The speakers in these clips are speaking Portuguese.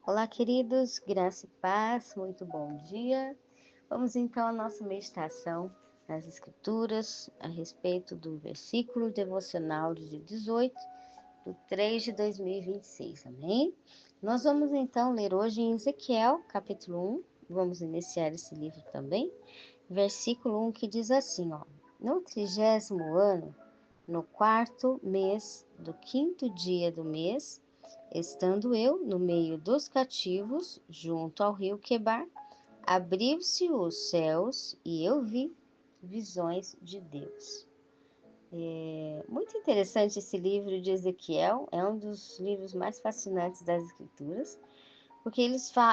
Olá, queridos, graça e paz, muito bom dia. Vamos então à nossa meditação nas Escrituras a respeito do versículo devocional de dia 18, do 3 de 2026, amém? Nós vamos então ler hoje em Ezequiel, capítulo 1, vamos iniciar esse livro também, versículo 1 que diz assim, ó: No 30º ano, no 4º mês do 5º dia do mês, estando eu no meio dos cativos, junto ao rio Quebar, abriu-se os céus e eu vi visões de Deus. Muito interessante esse livro de Ezequiel, é um dos livros mais fascinantes das Escrituras, porque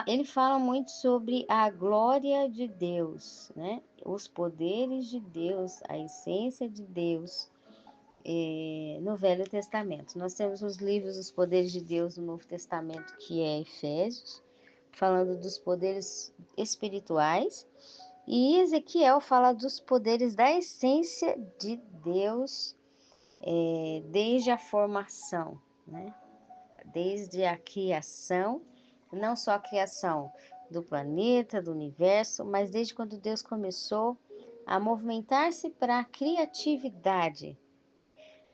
ele fala muito sobre a glória de Deus, né? Os poderes de Deus, a essência de Deus. No Velho Testamento. Nós temos os livros dos poderes de Deus no Novo Testamento, que é Efésios, falando dos poderes espirituais, e Ezequiel fala dos poderes da essência de Deus, desde a formação, né? Desde a criação, não só a criação do planeta, do universo, mas desde quando Deus começou a movimentar-se para a criatividade,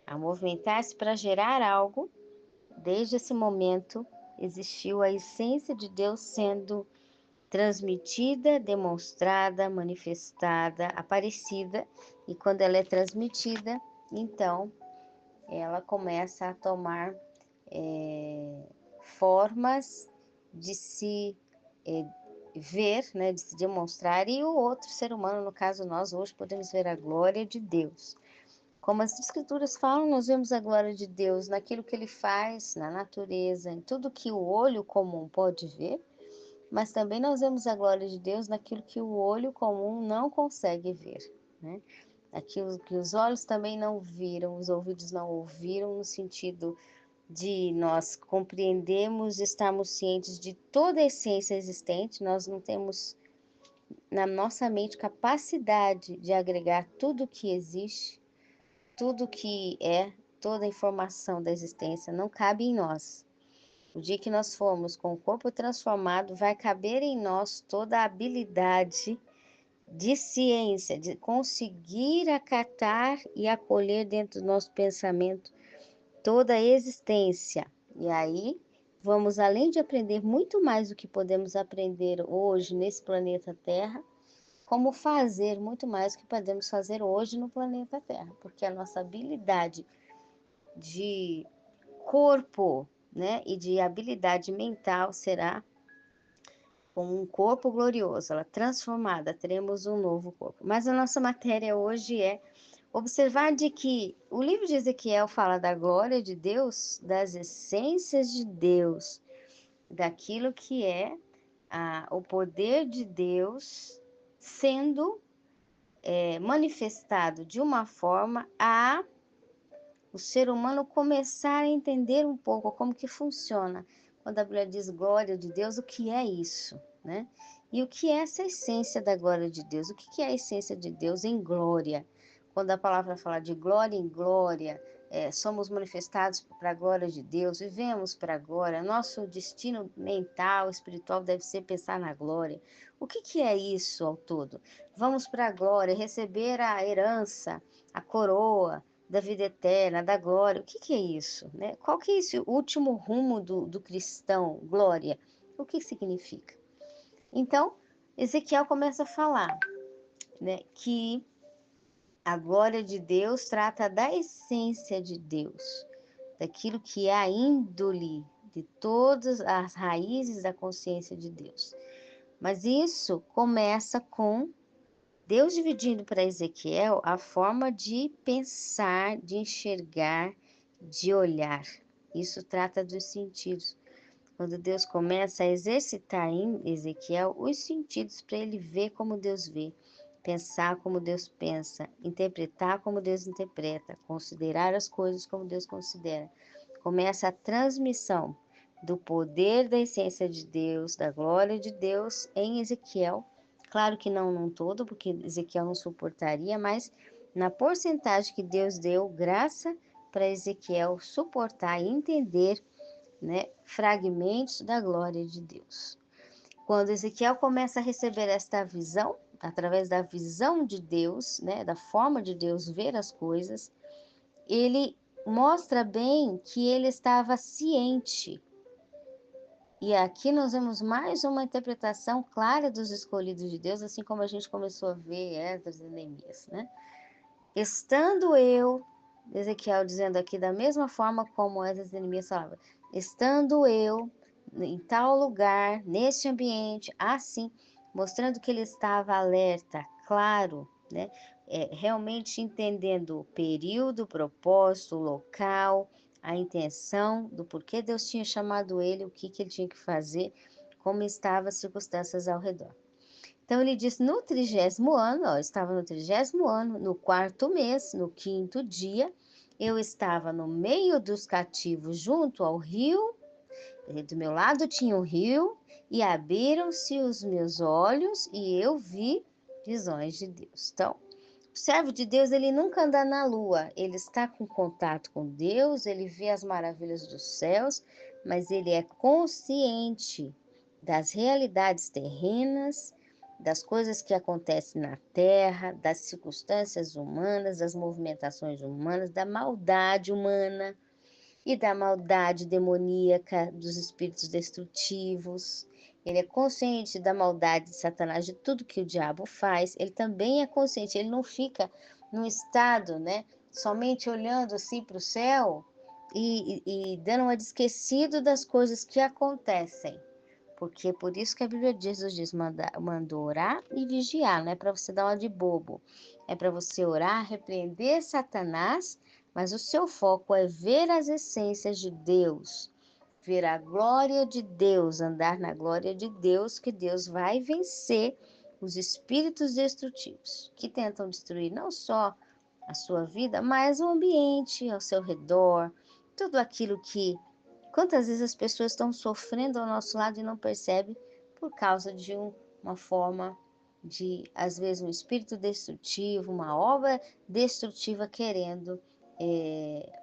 a movimentar-se para gerar algo. Desde esse momento existiu a essência de Deus sendo transmitida, demonstrada, manifestada, aparecida, e quando ela é transmitida, então ela começa a tomar formas de se ver, né, de se demonstrar, e o outro ser humano, no caso nós, hoje podemos ver a glória de Deus. Como as Escrituras falam, nós vemos a glória de Deus naquilo que Ele faz, na natureza, em tudo que o olho comum pode ver, mas também nós vemos a glória de Deus naquilo que o olho comum não consegue ver, né? Aquilo que os olhos também não viram, os ouvidos não ouviram, no sentido de nós compreendemos, estarmos cientes de toda a essência existente, nós não temos na nossa mente capacidade de agregar tudo que existe, tudo que é, toda a informação da existência não cabe em nós. O dia que nós formos com o corpo transformado, vai caber em nós toda a habilidade de ciência, de conseguir acatar e acolher dentro do nosso pensamento toda a existência. E aí, vamos, além de aprender muito mais do que podemos aprender hoje nesse planeta Terra, como fazer muito mais do que podemos fazer hoje no planeta Terra, porque a nossa habilidade de corpo, né, e de habilidade mental será como um corpo glorioso, ela transformada, teremos um novo corpo. Mas a nossa matéria hoje é observar de que o livro de Ezequiel fala da glória de Deus, das essências de Deus, daquilo que é o poder de Deus sendo manifestado de uma forma a o ser humano começar a entender um pouco como que funciona. Quando a Bíblia diz glória de Deus, o que é isso, né? E o que é essa essência da glória de Deus? O que é a essência de Deus em glória? Quando a palavra fala de glória em glória, somos manifestados para a glória de Deus, vivemos para a glória, nosso destino mental, espiritual deve ser pensar na glória. O que é isso ao todo? Vamos para a glória, receber a herança, a coroa da vida eterna, da glória. O que é isso, né? Qual que é esse último rumo do cristão, glória? O que significa? Então, Ezequiel começa a falar, né, que a glória de Deus trata da essência de Deus, daquilo que é a índole de todas as raízes da consciência de Deus. Mas isso começa com Deus dividindo para Ezequiel a forma de pensar, de enxergar, de olhar. Isso trata dos sentidos. Quando Deus começa a exercitar em Ezequiel os sentidos para ele ver como Deus vê, pensar como Deus pensa, interpretar como Deus interpreta, considerar as coisas como Deus considera. Começa a transmissão do poder da essência de Deus, da glória de Deus em Ezequiel. Claro que não num todo, porque Ezequiel não suportaria, mas na porcentagem que Deus deu graça para Ezequiel suportar e entender né, fragmentos da glória de Deus. Quando Ezequiel começa a receber esta visão, através da visão de Deus, né, da forma de Deus ver as coisas, ele mostra bem que ele estava ciente. E aqui nós vemos mais uma interpretação clara dos escolhidos de Deus, assim como a gente começou a ver Esdras e Neemias, né? Estando eu, Ezequiel dizendo aqui da mesma forma como Esdras e Neemias falavam, estando eu em tal lugar, neste ambiente, assim, mostrando que ele estava alerta, claro, né? Realmente entendendo o período, o propósito, o local, a intenção do porquê Deus tinha chamado ele, o que ele tinha que fazer, como estavam as circunstâncias ao redor. Então ele diz, no 30º ano, ó, eu estava no 30º ano, no 4º mês, no 5º dia, eu estava no meio dos cativos, junto ao rio, do meu lado tinha um rio, e abriram-se os meus olhos, e eu vi visões de Deus. Então, o servo de Deus, ele nunca anda na lua, ele está com contato com Deus, ele vê as maravilhas dos céus, mas ele é consciente das realidades terrenas, das coisas que acontecem na terra, das circunstâncias humanas, das movimentações humanas, da maldade humana e da maldade demoníaca, dos espíritos destrutivos. Ele é consciente da maldade de Satanás, de tudo que o diabo faz. Ele também é consciente, ele não fica num estado, né, somente olhando assim para o céu e dando uma de esquecido das coisas que acontecem. Porque por isso que a Bíblia diz, Jesus diz, mandou orar e vigiar, não é para você dar uma de bobo. É para você orar, repreender Satanás, mas o seu foco é ver as essências de Deus, ver a glória de Deus, andar na glória de Deus, que Deus vai vencer os espíritos destrutivos, que tentam destruir não só a sua vida, mas o ambiente ao seu redor, tudo aquilo que quantas vezes as pessoas estão sofrendo ao nosso lado e não percebem por causa de uma forma de, às vezes, um espírito destrutivo, uma obra destrutiva querendo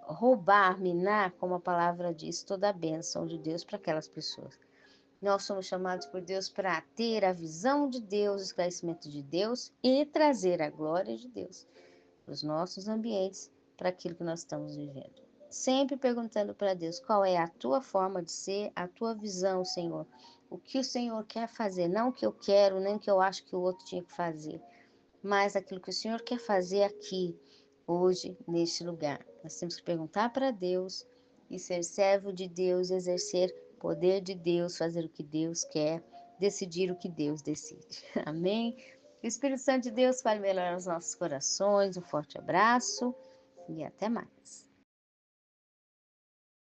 roubar, minar, como a palavra diz, toda a bênção de Deus para aquelas pessoas. Nós somos chamados por Deus para ter a visão de Deus, o esclarecimento de Deus e trazer a glória de Deus para os nossos ambientes, para aquilo que nós estamos vivendo. Sempre perguntando para Deus qual é a tua forma de ser, a tua visão, Senhor. O que o Senhor quer fazer, não o que eu quero, nem o que eu acho que o outro tinha que fazer, mas aquilo que o Senhor quer fazer aqui, hoje, neste lugar. Nós temos que perguntar para Deus e ser servo de Deus, exercer o poder de Deus, fazer o que Deus quer, decidir o que Deus decide. Amém? Que o Espírito Santo de Deus fale melhor aos nossos corações. Um forte abraço e até mais.